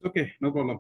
Okay, no problem.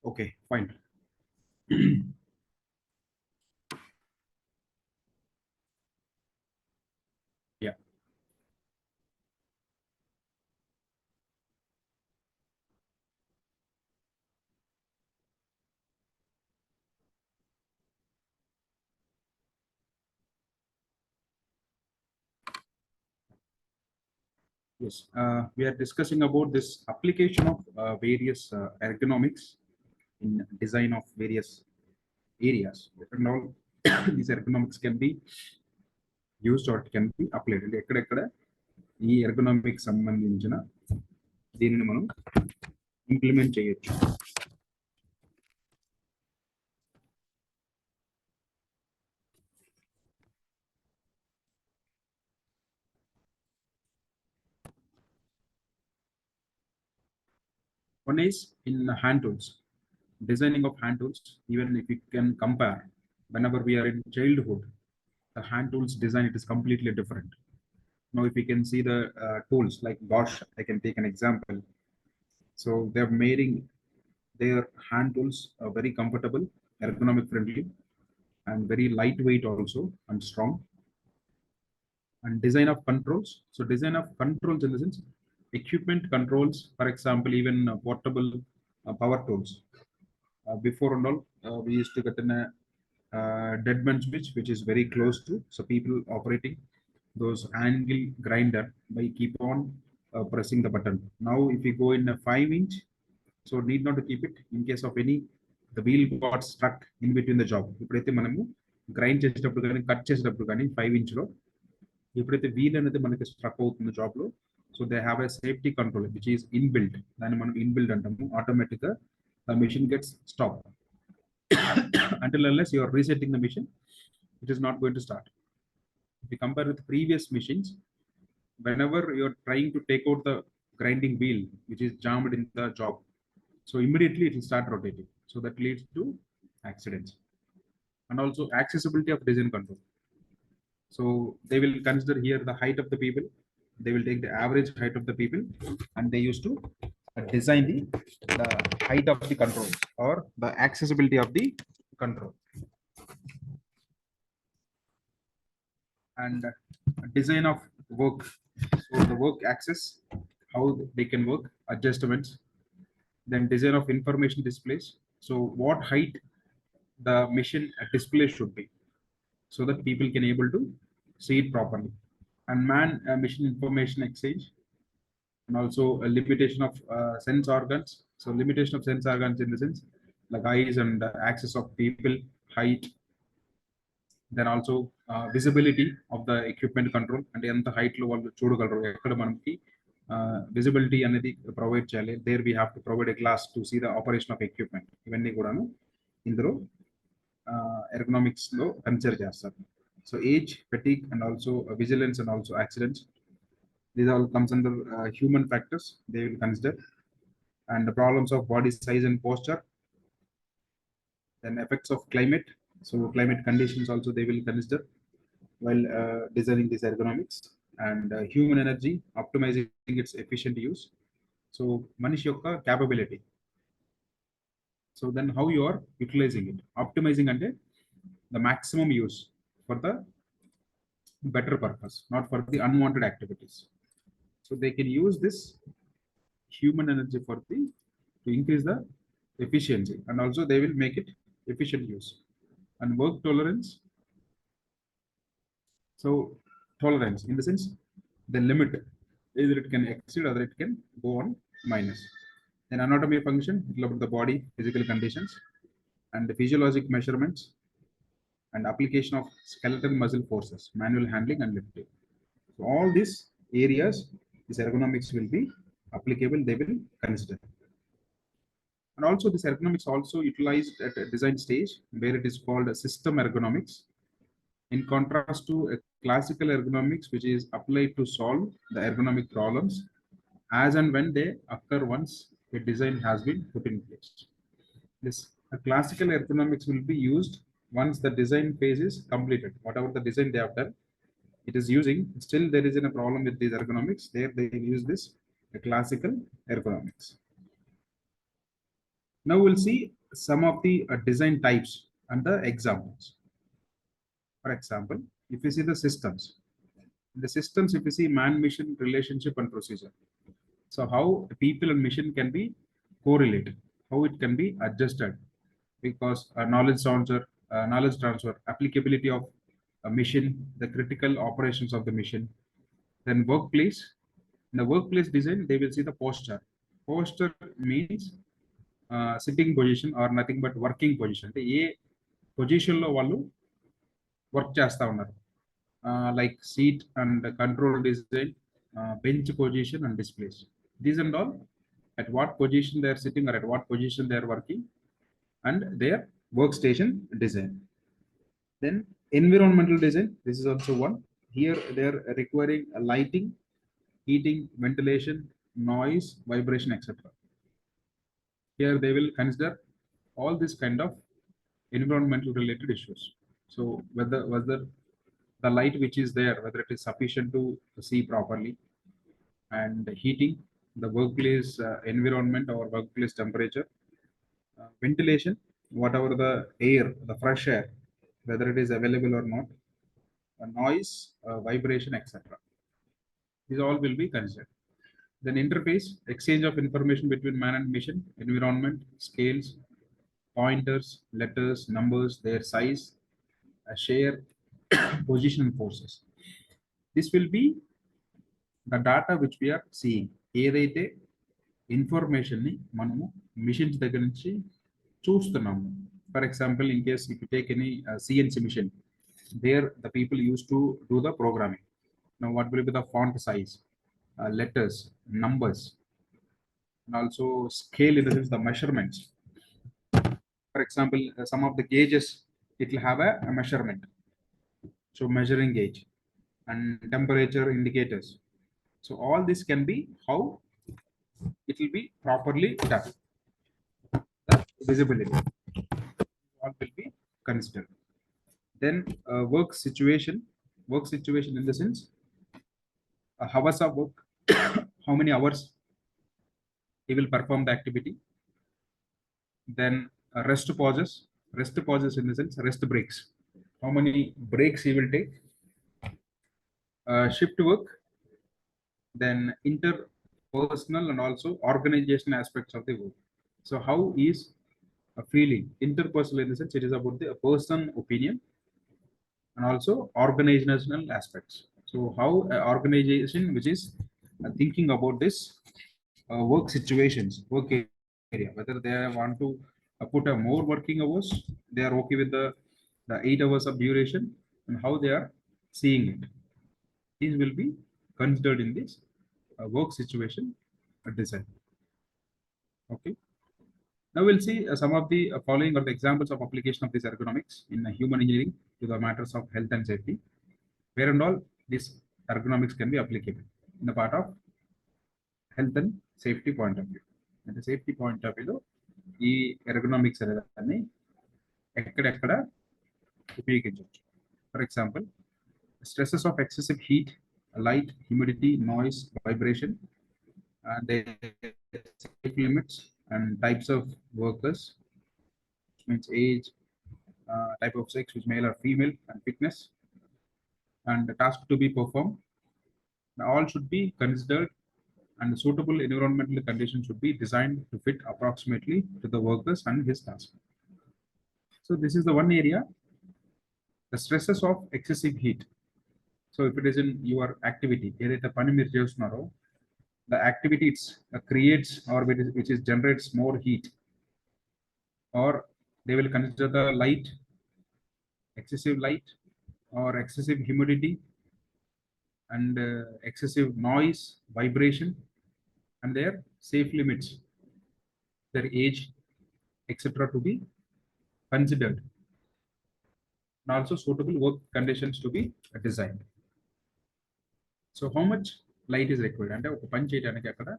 Okay, fine. Yeah. Yes. We are discussing about this application of various ergonomics in design of various areas. And all these ergonomics can be used or it can be applied. అంటే ఎక్కడెక్కడ ఈ ergonomics సంబంధించిన దీనిని మనం implement చేయొచ్చు. One is in hand tools, designing of hand tools. Even if you can compare, whenever we are in childhood, the hand tools design it is completely different. Now, if you can see the tools like Bosch, I can take an example. So they're making their hand tools very comfortable, ergonomic friendly, and very lightweight also and strong. And design of controls. So design of controls in the sense equipment controls, for example, even portable power tools. Before and all, we used to get in a dead man switch, which is very close to. So people operating those angle grinder by keep on pressing the button. Now, if you go in a 5-inch, so need not to keep it in case of any the wheel got stuck in between the job. ఇప్పుడైతే మనము grind చేసేటప్పుడు కానీ cut చేసేటప్పుడు కానీ 5-inch లో ఎప్పుడైతే wheel అనేది మనకి స్ట్రక్ అవుతుంది జాబ్ లో, so they have a safety control which is inbuilt. దాన్ని మనం ఇన్బిల్ట్ అంటాము. ఆటోమేటిక్ గా the machine gets stop until unless you are resetting the machine, it is not going to start. If you compare with previous machines, whenever you are trying to take out the grinding wheel which is jammed in the job, so immediately it will start rotating. So that leads to accidents. And also accessibility of design control. So they will consider here the height of the people. They will take the average height of the people and they used to design the height of the control or the accessibility of the control. And design of work. So the work access, how they can work, adjustments, then design of information displays. So what height the machine display should be so that people can able to see it properly. And man machine information exchange, and also a limitation of sense organs. So limitation of sense organs in the sense like eyes and access of people, height, then also visibility of the equipment control and ఎంత height లో వాళ్ళు చూడగలరు, ఎక్కడ మనకి visibility అనేది provide చేయాలి. there we have to provide a glass to see the operation of equipment. ఇవన్నీ కూడాను ఇందులో ergonomics లో కన్సిడర్ చేస్తారు. So age, fatigue, and also vigilance and also accidents, these all comes under human factors they will consider. And the problems of body size and posture, then effects of climate, so climate conditions also they will consider while designing this ergonomics. And human energy, optimizing its efficient use. So manishi yokka capability, so then how you are utilizing it, optimizing ante the maximum use for the better purpose, not for the unwanted activities. So they can use this human energy for the to increase the efficiency, and also they will make it efficient use. And work tolerance, so tolerance in the sense the limit, either it can exceed or it can go on minus. Then anatomy function, it will about the body physical conditions and the physiologic measurements and application of skeletal muscle forces, manual handling and lifting. So all these areas, this ergonomics will be applicable, they will consider. And also this ergonomics also utilized at a design stage where it is called a system ergonomics, in contrast to a classical ergonomics, which is applied to solve the ergonomic problems as and when they occur once a design has been put in place. This a classical ergonomics will be used once the design phase is completed. Whatever the design they have done, it is using. Still, there is a problem with these ergonomics. There they use this the classical ergonomics. Now we'll see some of the design types and the examples. For example, if you see the systems, in the systems, if you see man-machine relationship and procedure. So how people and machine can be correlated, how it can be adjusted, because knowledge transfer, applicability of a machine, the critical operations of the machine. Then workplace. In the workplace design, they will see the posture. Posture means sitting position or nothing but working position. అంటే ఏ పొజిషన్లో వాళ్ళు work చేస్తా ఉన్నారు, like seat and control design, bench position and displays. These and all, at what position they are sitting or at what position they are working, and their workstation design. Then environmental design, this is also one. Here they are requiring a lighting, heating, ventilation, noise, vibration, etc. Here they will consider all this kind of environmental related issues. So whether the light which is there, whether it is sufficient to see properly, and heating, the workplace environment or workplace temperature, ventilation, whatever the air, the fresh air, whether it is available or not, noise, vibration, etc. These all will be considered. Then interface, exchange of information between man and machine, environment, scales, pointers, letters, numbers, their size, share, position and forces. This will be the data which we are seeing. ఏదైతే ఇన్ఫర్మేషన్ని మనము machines దగ్గర నుంచి చూస్తున్నాము. For example, in case if you take any CNC machine, there the people used to do the programming. Now what will be the font size, letters, numbers, and also scale, in the sense the measurements. For example, some of the gauges, it will have a measurement, so measuring gauge and temperature indicators. So all this can be how it will be properly done. The visibility all will be considered. Then work situation in the sense hours of work, how many hours he will perform the activity. Then rest pauses in the sense rest breaks, how many breaks he will take. Shift work, then interpersonal and also organization aspects of the work. So how is a feeling interpersonal, in the sense it is about the person opinion and also organizational aspects. So how organization which is thinking about this work situations, work area, whether they want to put a more working hours, they are okay with the 8 hours of duration, and how they are seeing it. These will be considered in this work situation design. Okay. Now we'll see some of the following are the examples of application of this ergonomics in human engineering to the matters of health and safety, where and all this ergonomics can be applicable in the part of health and safety point of view. And the safety point of view, ఈ ergonomics అనేదాన్ని ఎక్కడెక్కడ ఉపయోగించవచ్చు. For example, stresses of excessive heat, light, humidity, noise, vibration, and their safe limits and types of workers, which means age, type of sex, which male or female, and fitness, and the task to be performed. Now, all should be considered and the suitable environmental conditions should be designed to fit approximately to the workers and his task. So this is the one area, the stresses of excessive heat. So if it is in your activity, ఏదైతే పని మీరు చేస్తున్నారో, the activity creates or which is generates more heat, or they will consider the light, excessive light, or excessive humidity, and excessive noise, vibration, and their safe limits, their age, etc., to be considered, and also suitable work conditions to be designed. So how much light is required? అంటే ఒక పని చేయడానికి అక్కడ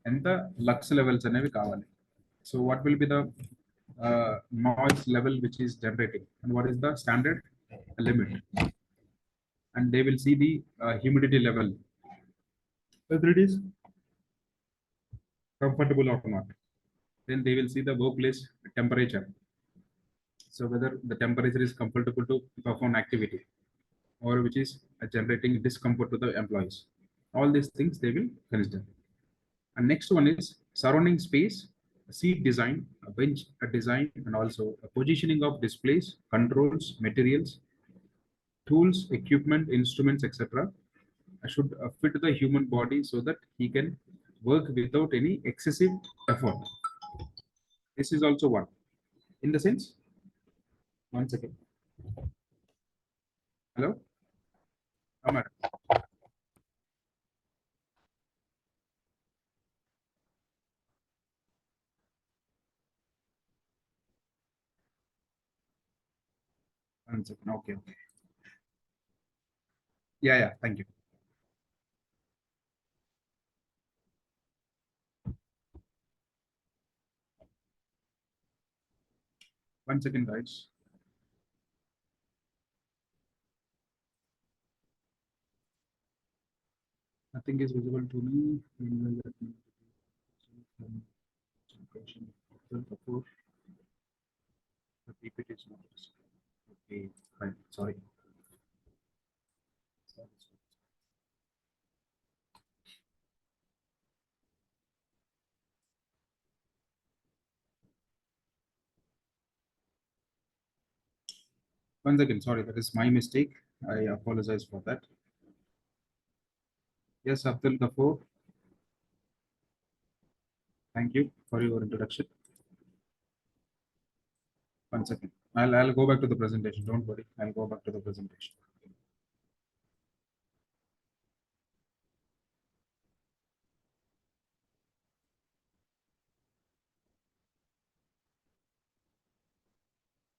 ఎంత Lux levels అనేవి కావాలి. So what will be the noise level which is generating, and what is the standard limit? And they will see the humidity level, whether it is comfortable or not. Then they will see the workplace temperature. So whether the temperature is comfortable to perform activity, or which is generating discomfort to the employees. All these things they will consider. And next one is surrounding space, seat design, a bench a design, and also a positioning of displays, controls, materials, tools, equipment, instruments, etc. Should fit the human body so that he can work without any excessive effort. This is also one. In the sense, one second. Hello? Oh, madam. One second. Okay. Okay. Yeah. Thank you. One second, guys. Nothing is visible to me. The PPT is not. Okay, fine. Sorry. Once again, sorry, that is my mistake. I apologize for that. Yes, Abdul Ghafoor. Thank you for your introduction. One second. I'll go back to the presentation. Don't worry. I'll go back to the presentation.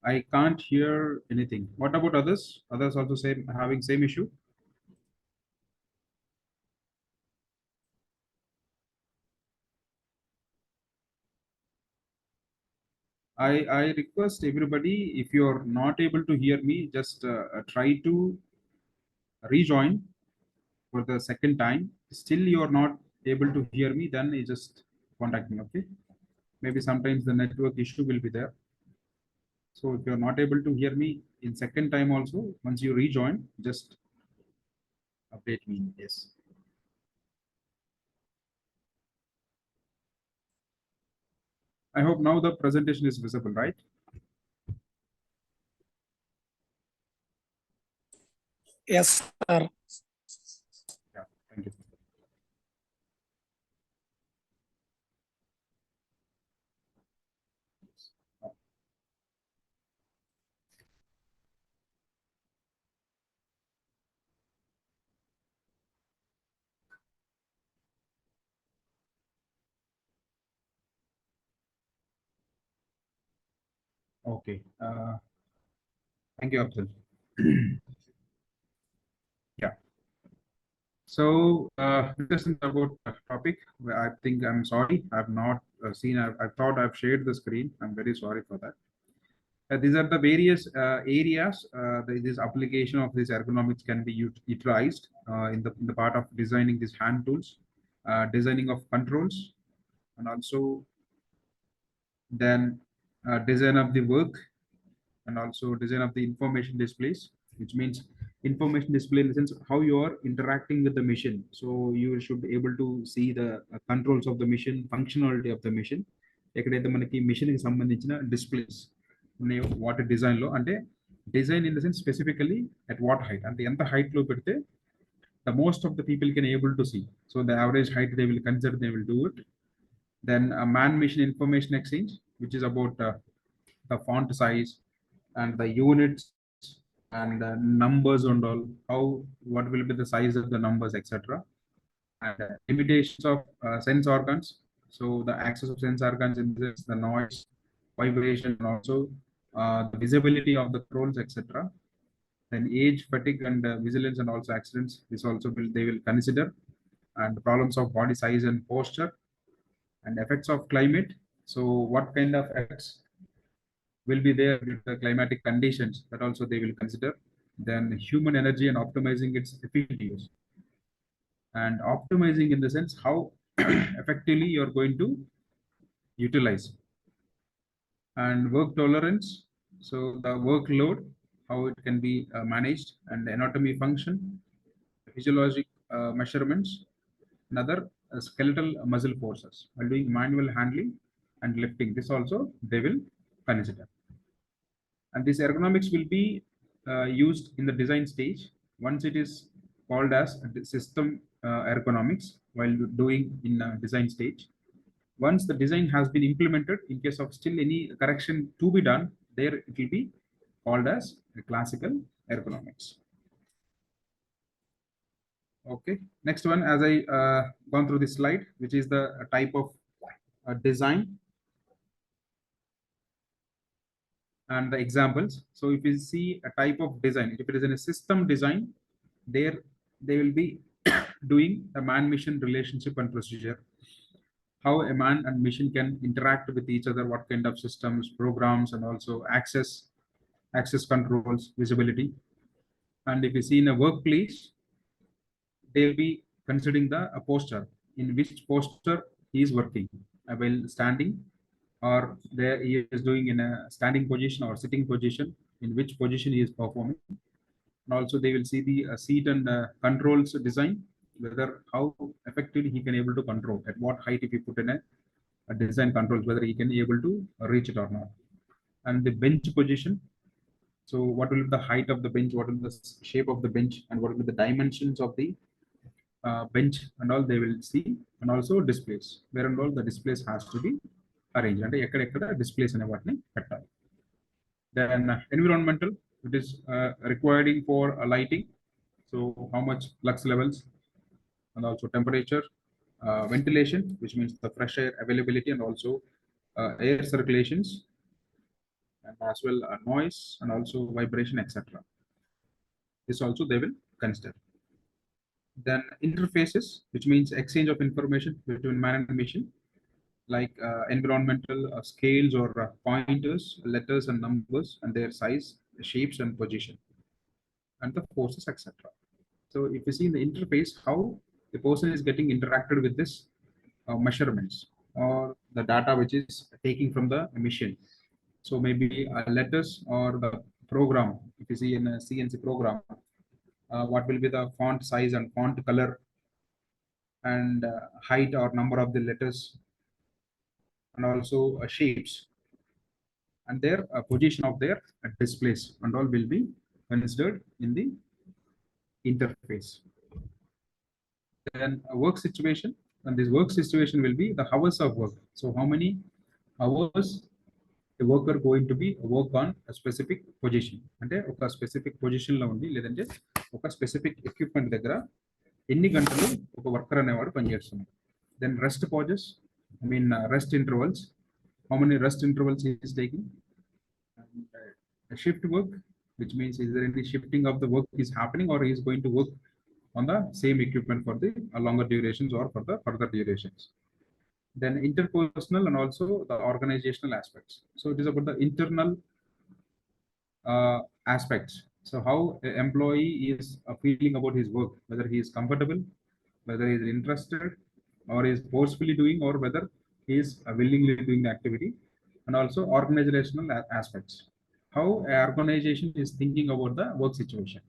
I can't hear anything. What about others? Others also having same issue? I request everybody, if you're not able to hear me, just try to rejoin for the second time. Still you're not able to hear me, then you just contact me, okay? Maybe sometimes the network issue will be there. So if you're not able to hear me in second time also, once you rejoin, just update me. Yes. I hope now the presentation is visible, right? Yes, sir. Yeah, thank you. Okay. Thank you, Abdul. Yeah. So, discussion about the topic. I think I'm sorry. I've not seen. I thought I've shared the screen. I'm very sorry for that. These are the various areas. This application of this ergonomics can be utilized in the part of designing these hand tools, designing of controls, and also then design of the work, and also design of the information displays, which means information display in the sense how you are interacting with the machine. So you should be able to see the controls of the machine, functionality of the machine. ఎక్కడైతే మనకి machine కి సంబంధించిన displays ఉన్నాయో వాటి design లో అంటే design in the sense specifically at what height అంటే ఎంత హైట్ లో పెడితే the most of the people can able to see. So the average height they will consider, they will do it. Then a man-machine information exchange, which is about the font size and the units and numbers and all, how what will be the size of the numbers, etc. And limitations of sense organs. So the access of sense organs in this, the noise, vibration, and also the visibility of the controls, etc. Then age, fatigue, and vigilance, and also accidents. This also will they will consider, and problems of body size and posture, and effects of climate. So what kind of effects will be there with the climatic conditions, that also they will consider. Then human energy and optimizing its efficient use, and optimizing in the sense how effectively you're going to utilize. And work tolerance, so the workload, how it can be managed, and anatomy function, physiologic measurements, another skeletal muscle forces while doing manual handling and lifting. This also they will consider. And this ergonomics will be used in the design stage. Once it is called as system ergonomics while doing in design stage. Once the design has been implemented, in case of still any correction to be done, there it will be called as a classical ergonomics. Okay, next one, as I gone through this slide, which is the type of design and the examples. So if you see a type of design, if it is in a system design, there they will be doing a man-machine relationship and procedure, how a man and machine can interact with each other, what kind of systems, programs, and also access controls, visibility. And if you see in a workplace, they'll be considering the posture, in which posture he is working, while standing, or there he is doing in a standing position or sitting position, in which position he is performing. And also they will see the seat and controls design, whether how effectively he can able to control, at what height if you put in a design controls, whether he can able to reach it or not. And the bench position, so what will be the height of the bench, what will be the shape of the bench, and what will be the dimensions of the bench, and all they will see. And also displays, where and all the displays has to be arranged, and ekkada displays ane vatni pettali. Then environmental, it is requiring for lighting, so how much lux levels, and also temperature, ventilation, which means the fresh air availability, and also air circulations, and as well noise, and also vibration, etc. This also they will consider. Then interfaces, which means exchange of information between man and machine, like environmental scales or pointers, letters and numbers, and their size, shapes and position, and the forces, etc. So if you see in the interface, how the person is getting interacted with this measurements or the data which is taking from the machine. So maybe letters or the program. If you see in a CNC program, what will be the font size and font color, and height or number of the letters, and also shapes, and their position of their displays, and all will be considered in the interface. Then a work situation, and this work situation will be the hours of work. So how many hours the worker going to be work on a specific position, అంటే ఒక specific position లో ఉండి లేదంటే ఒక specific equipment దగ్గర ఎన్ని గంటలు ఒక వర్కర్ అనేవాడు పనిచేస్తున్నాడు. Then rest pauses, I mean rest intervals, how many rest intervals he is taking. And a shift work, which means is there any shifting of the work is happening, or he is going to work on the same equipment for the longer durations or for the further durations. Then interpersonal and also the organizational aspects. So it is about the internal aspects. So how an employee is feeling about his work, whether he is comfortable, whether he is interested, or is forcefully doing, or whether he is willingly doing the activity. And also organizational aspects, how an organization is thinking about the work situation.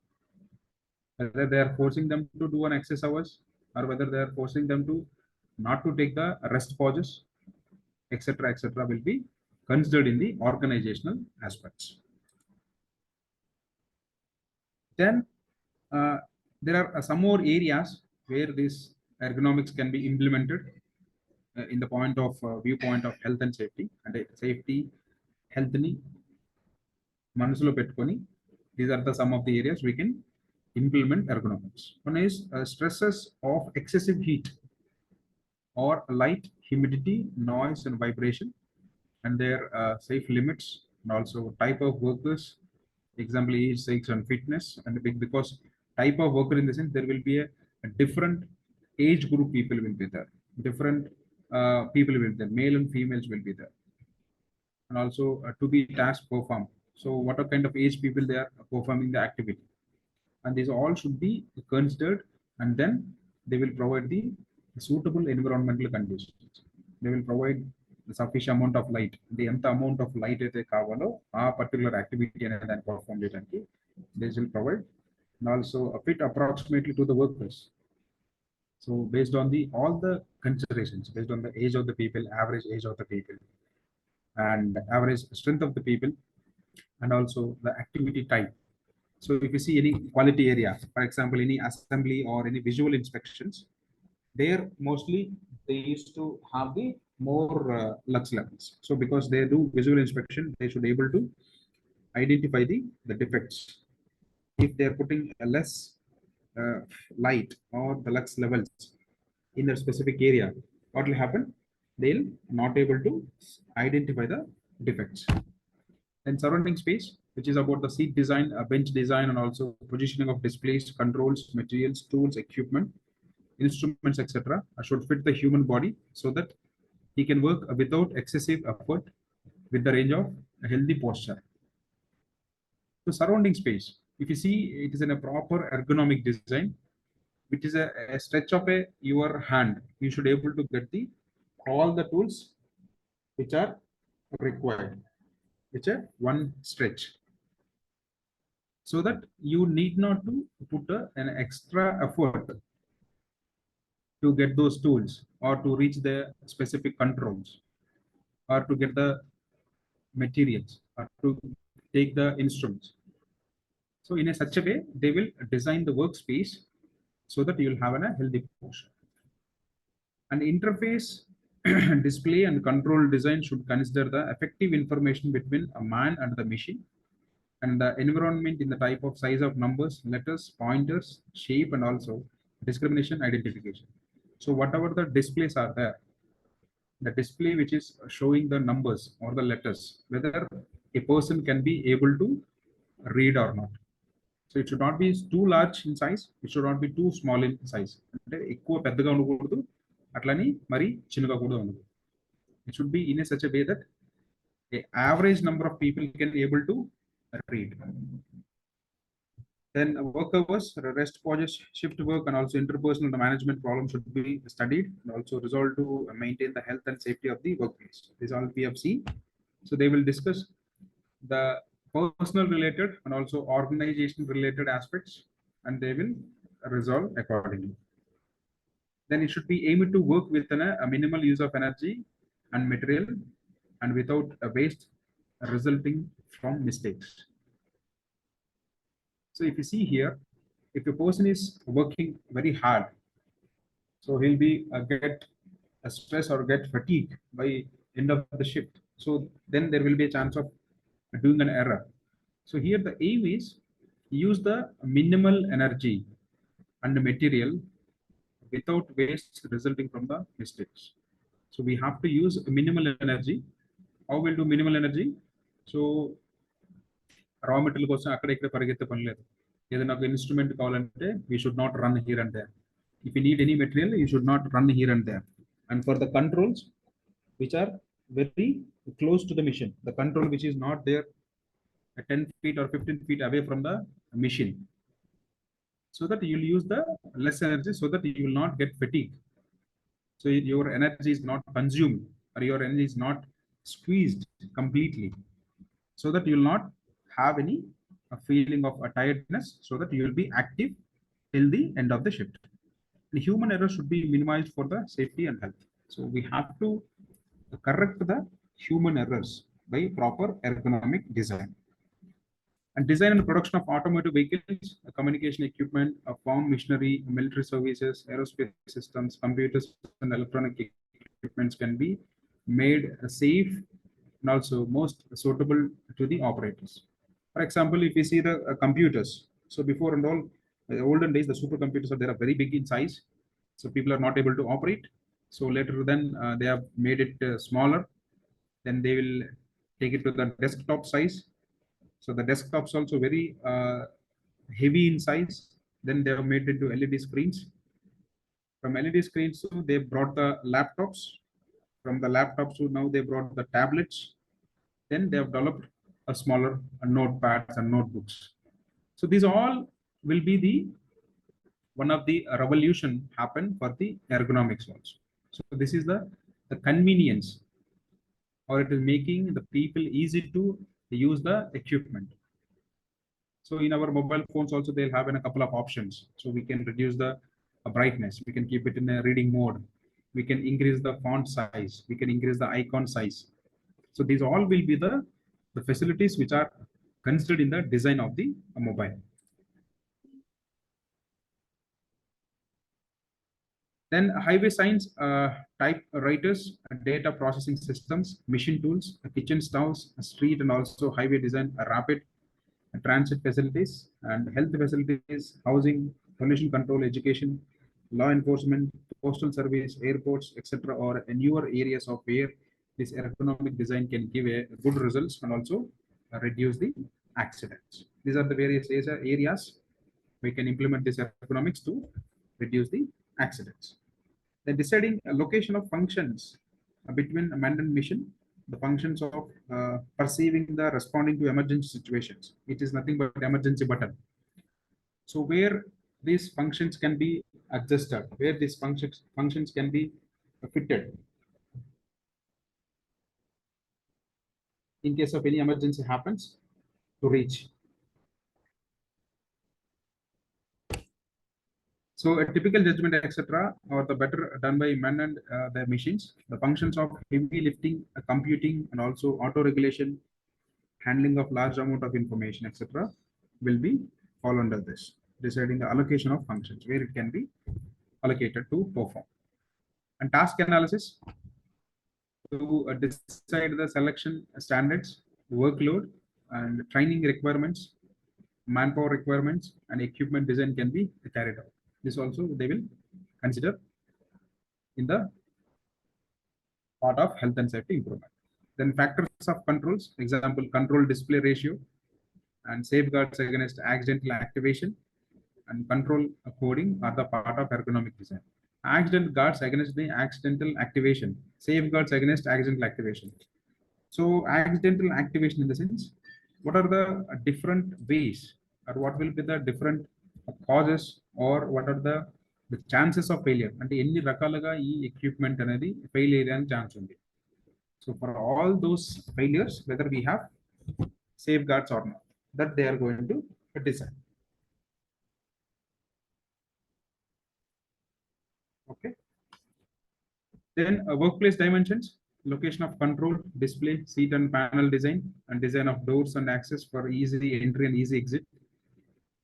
whether they are forcing them to do an excess hours or whether they are forcing them to not to take the rest pauses, etc., will be considered in the organizational aspects. Then there are some more areas where this ergonomics can be implemented in the point of viewpoint of health and safety. And safety, health ni మనసులో పెట్టుకొని, these are the some of the areas we can implement ergonomics. One is stresses of excessive heat or light, humidity, noise, and vibration, and their safe limits, and also type of workers. Example is sex and fitness, and because type of worker in the sense there will be a different age group people will be there, different people will be there, male and females will be there, and also to be task performed. So what are kind of age people they are performing the activity, and these all should be considered, and then they will provide the suitable environmental conditions. They will provide the sufficient amount of light, the ఎంత amount of light అయితే కావాలో ఆ particular activity అనేది దాన్ని perform చేయడానికి they will provide, and also fit approximately to the workers. So based on the all the considerations, based on the age of the people, average age of the people, and average strength of the people, and also the activity type. So if you see any quality area, for example, any assembly or any visual inspections, there mostly they used to have the more lux levels. So because they do visual inspection, they should able to identify the defects. If they're putting a less light or the lux levels in a specific area, what will happen? They'll not able to identify the defects. And surrounding space, which is about the seat design, bench design, and also positioning of displays, controls, materials, tools, equipment, instruments, etc., should fit the human body so that he can work without excessive effort with the range of a healthy posture. So surrounding space, if you see, it is in a proper ergonomic design, which is a stretch of your hand. You should able to get the all the tools which are required, which are one stretch, so that you need not to put an extra effort to get those tools or to reach the specific controls or to get the materials or to take the instruments. So in a such a way, they will design the workspace so that you will have a healthy posture. And interface display and control design should consider the effective information between a man and the machine, and the environment in the type of size of numbers, letters, pointers, shape, and also discrimination identification. So whatever the displays are there, the display which is showing the numbers or the letters, whether a person can be able to read or not. So it should not be too large in size, it should not be too small in size. అంటే ఎక్కువ పెద్దగా ఉండకూడదు, అట్లని మరి చిన్నగా కూడా ఉండదు. It should be in a such a way that a average number of people can able to read. Then work hours, rest pauses, shift work, and also interpersonal management problems should be studied and also resolved to maintain the health and safety of the workplace. This all we have seen. So they will discuss the personal related and also organization related aspects, and they will resolve accordingly. Then it should be aimed to work with a minimal use of energy and material and without a waste resulting from mistakes. So if you see here, if a person is working very hard, so he'll be get a stress or get fatigue by end of the shift. So then there will be a chance of doing an error. So here the aim is use the minimal energy and the material without waste resulting from the mistakes. So we have to use minimal energy. How will do minimal energy? So raw material కోసం అక్కడ ఇక్కడ పరిగెత్తే పని లేదు. ఏదైనా ఒక instrument కావాలంటే we should not run here and there. If you need any material, you should not run here and there. And for the controls which are very close to the machine, the control which is not there 10 feet or 15 feet away from the machine, so that you'll use the less energy so that you will not get fatigue. So your energy is not consumed or your energy is not squeezed completely, so that you will not have any feeling of a tiredness, so that you will be active till the end of the shift. And human error should be minimized for the safety and health. So we have to correct the human errors by proper ergonomic design. And design and production of automotive vehicles, communication equipment, farm machinery, military services, aerospace systems, computers, and electronic equipments can be made safe and also most suitable to the operators. For example, if we see the computers, so before and all, olden days, the supercomputers they are very big in size, so people are not able to operate. So later then they have made it smaller. Then they will take it to the desktop size. So the desktops also very heavy in size. Then they have made it into LED screens. From LED screens, so they brought the laptops. From the laptops to now they brought the tablets. Then they have developed a smaller notepads and notebooks. So these all will be the one of the revolution happen for the ergonomics also. So this is the convenience, or it is making the people easy to use the equipment. So in our mobile phones also they'll have in a couple of options. So we can reduce the brightness, we can keep it in a reading mode, we can increase the font size, we can increase the icon size. So these all will be the facilities which are considered in the design of the mobile. Then highway signs, typewriters, data processing systems, machine tools, kitchen stoves, street and also highway design, rapid transit facilities and health facilities, housing, pollution control, education, law enforcement, postal service, airports, etc., or newer areas of where this ergonomic design can give a good results and also reduce the accidents. These are the various areas we can implement this ergonomics to reduce the accidents. Then deciding a location of functions between a man and mission, the functions of perceiving the responding to emergency situations. It is nothing but emergency button. So where these functions can be adjusted, where these functions can be fitted in case of any emergency happens to reach. So a typical judgment, etc., or the better done by men and the machines. The functions of heavy lifting, computing, and also auto regulation, handling of large amount of information, etc., will be fall under this. Deciding the allocation of functions where it can be allocated to perform. And task analysis to decide the selection standards, workload, and training requirements, manpower requirements, and equipment design can be carried out. This also they will consider in the part of health and safety improvement. Then factors of controls, example, control display ratio and safeguards against accidental activation and control coding are the part of ergonomic design. Accident guards against the accidental activation, safeguards against accidental activation. So accidental activation in the sense, what are the different ways or what will be the different causes or what are the chances of failure? And any rakalaga e equipment anedi failure and chance undi. So for all those failures, whether we have safeguards or not, that they are going to design. Okay. Then workplace dimensions, location of control, display, seat and panel design, and design of doors and access for easy entry and easy exit.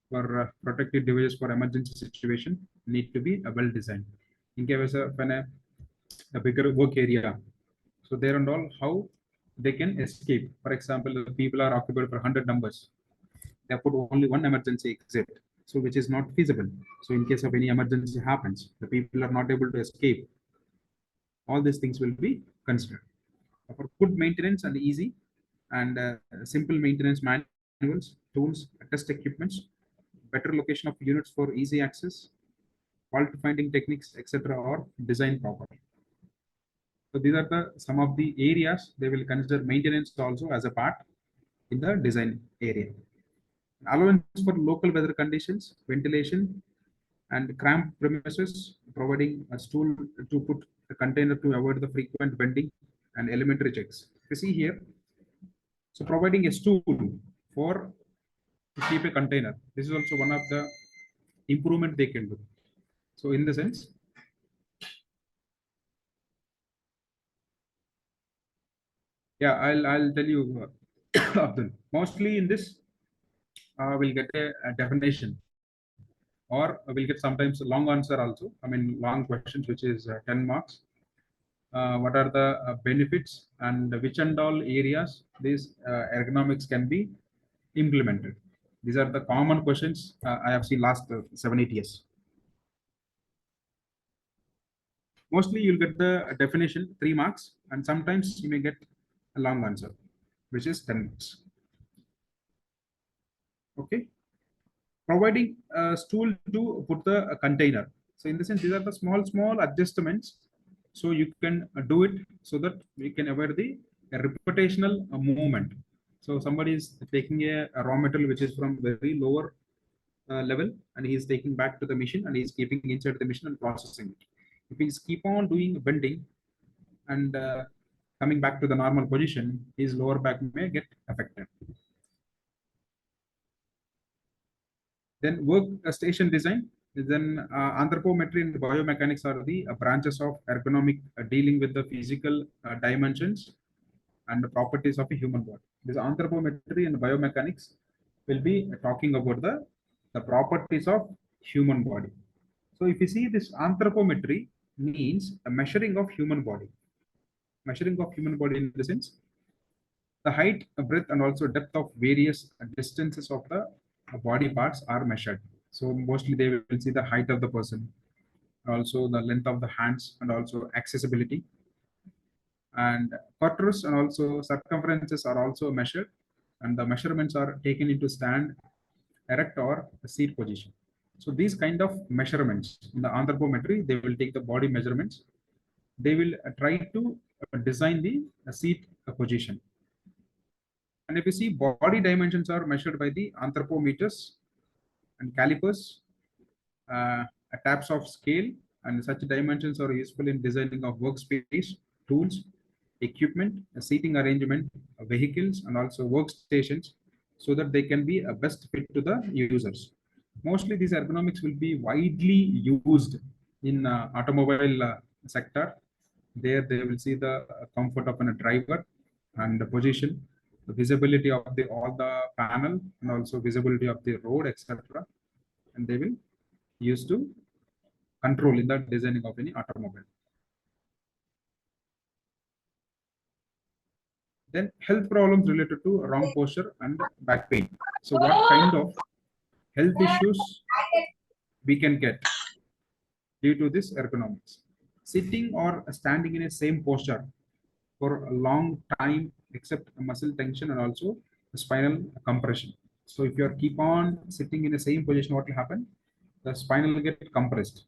For protective devices for emergency situation need to be well designed. In case of a bigger work area, so there and all how they can escape. For example, the people are occupied for 100 numbers. They put only one emergency exit, so which is not feasible. So in case of any emergency happens, the people are not able to escape. All these things will be considered. For good maintenance and easy and simple maintenance manuals, tools, test equipments, better location of units for easy access, fault finding techniques, etc., or design properly. So these are the some of the areas they will consider maintenance also as a part in the design area. Allowance for local weather conditions, ventilation, and cramped premises, providing a stool to put the container to avoid the frequent bending and elementary checks. You see here, so providing a stool for to keep a container. This is also one of the improvement they can do. So in the sense, yeah, I'll tell you, Abdul. Mostly in this, we'll get a definition, or we'll get sometimes a long answer also. I mean, long questions, which is 10 marks. What are the benefits and which and all areas these ergonomics can be implemented? These are the common questions I have seen last 7 8 years. Mostly you'll get the definition 3 marks, and sometimes you may get a long answer, which is 10 marks. Okay, providing a stool to put the container. So in the sense, these are the small adjustments. So you can do it so that we can avoid the reputational movement. So somebody is taking a raw material which is from very lower level, and he is taking back to the machine, and he is keeping inside the machine and processing it. If he keep on doing bending and coming back to the normal position, his lower back may get affected. Then workstation design. Then anthropometry and biomechanics are the branches of ergonomic dealing with the physical dimensions and the properties of a human body. This anthropometry and biomechanics will be talking about the properties of human body. So if you see, this anthropometry means a measuring of human body. Measuring of human body in the sense, the height, breadth, and also depth of various distances of the body parts are measured. So mostly they will see the height of the person, also the length of the hands, and also accessibility. And quarters and also circumferences are also measured, and the measurements are taken into stand, erect, or seat position. So these kind of measurements in the anthropometry, they will take the body measurements. They will try to design the seat position. And if you see, body dimensions are measured by the anthropometers and calipers, taps of scale, and such dimensions are useful in designing of workspace, tools, equipment, seating arrangement, vehicles, and also workstations, so that they can be a best fit to the users. Mostly these ergonomics will be widely used in automobile sector. There they will see the comfort of a driver and the position, the visibility of the all the panel, and also visibility of the road, etc. And they will use to control in the designing of any automobile. Then health problems related to wrong posture and back pain. So what kind of health issues we can get due to this ergonomics? Sitting or standing in a same posture for a long time, except muscle tension and also spinal compression. So if you are keep on sitting in the same position, what will happen? The spine will get compressed.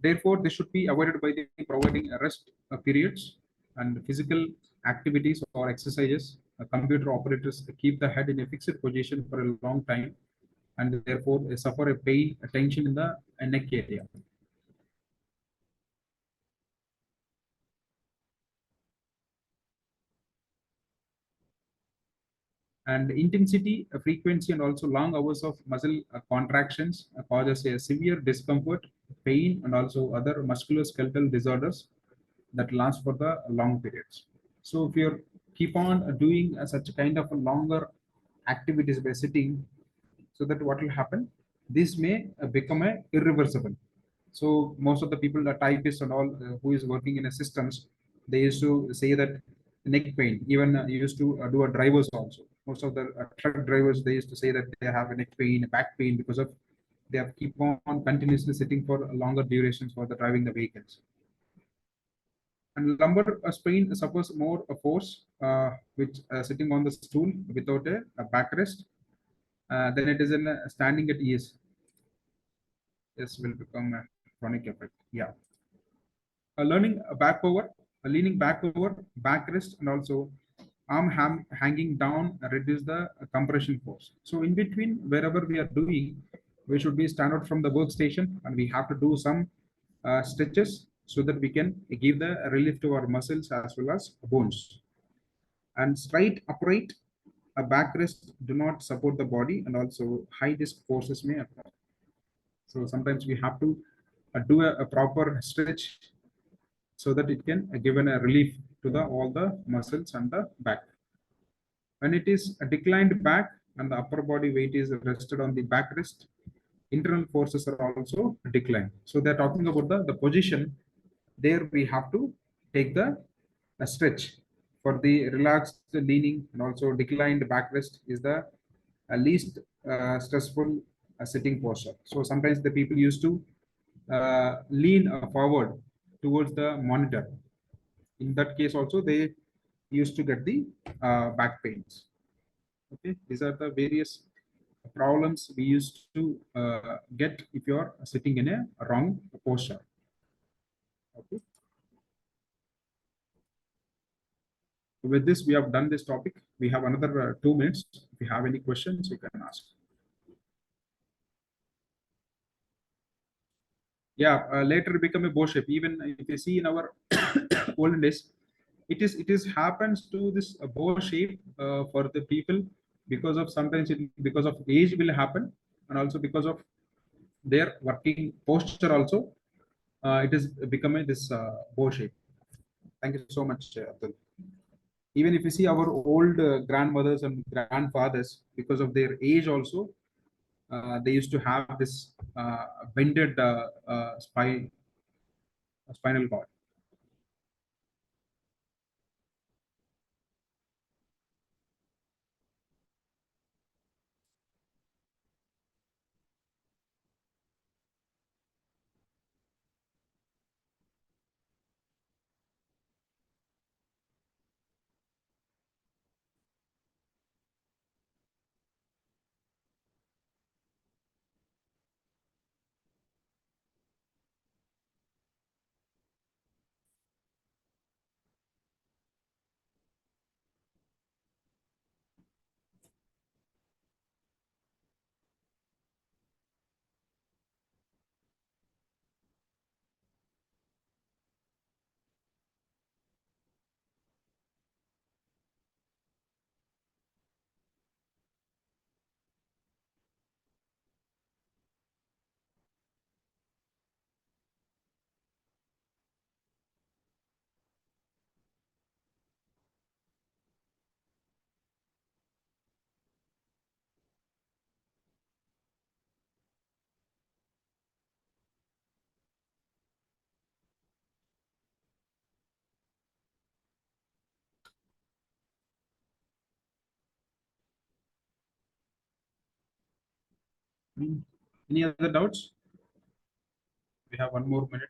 Therefore, this should be avoided by the providing rest periods and physical activities or exercises. Computer operators keep the head in a fixed position for a long time, and therefore they suffer a pain, a tension in the neck area. And intensity, frequency, and also long hours of muscle contractions causes a severe discomfort, pain, and also other musculoskeletal disorders that last for the long periods. So if you keep on doing such kind of a longer activities by sitting, so that what will happen? This may become a irreversible. So most of the people, the typists and all who is working in a systems, they used to say that neck pain. Even used to do a drivers also. Most of the truck drivers, they used to say that they have a neck pain, a back pain, because of they have keep on continuously sitting for longer durations for the driving the vehicles. And lumbar sprain suffers more force, which sitting on the stool without a backrest. Then it is in standing at ease. This will become a chronic effect. Yeah. Learning back over, leaning back over, backrest, and also arm hanging down reduce the compression force. So in between, wherever we are doing, we should be stand out from the workstation, and we have to do some stretches so that we can give the relief to our muscles as well as bones. And straight upright a backrest do not support the body, and also high disc forces may occur. So sometimes we have to do a proper stretch so that it can give a relief to the all the muscles and the back. When it is a declined back and the upper body weight is rested on the backrest, internal forces are also declined. So they're talking about the position. There we have to take the stretch for the relaxed leaning, and also declined backrest is the least stressful sitting posture. So sometimes the people used to lean forward towards the monitor. In that case also they used to get the back pains. Okay, these are the various problems we used to get if you are sitting in a wrong posture. Okay, with this we have done this topic. We have another 2 minutes. If you have any questions you can ask. Yeah, later become a bow shape. Even if you see in our olden days, it is happens to this bow shape for the people because of sometimes because of age will happen, and also because of their working posture also. It is becoming this bow shape. Thank you so much, Abdul. Even if you see our old grandmothers and grandfathers, because of their age also, they used to have this bended spinal cord. Any other doubts? We have 1 more minute.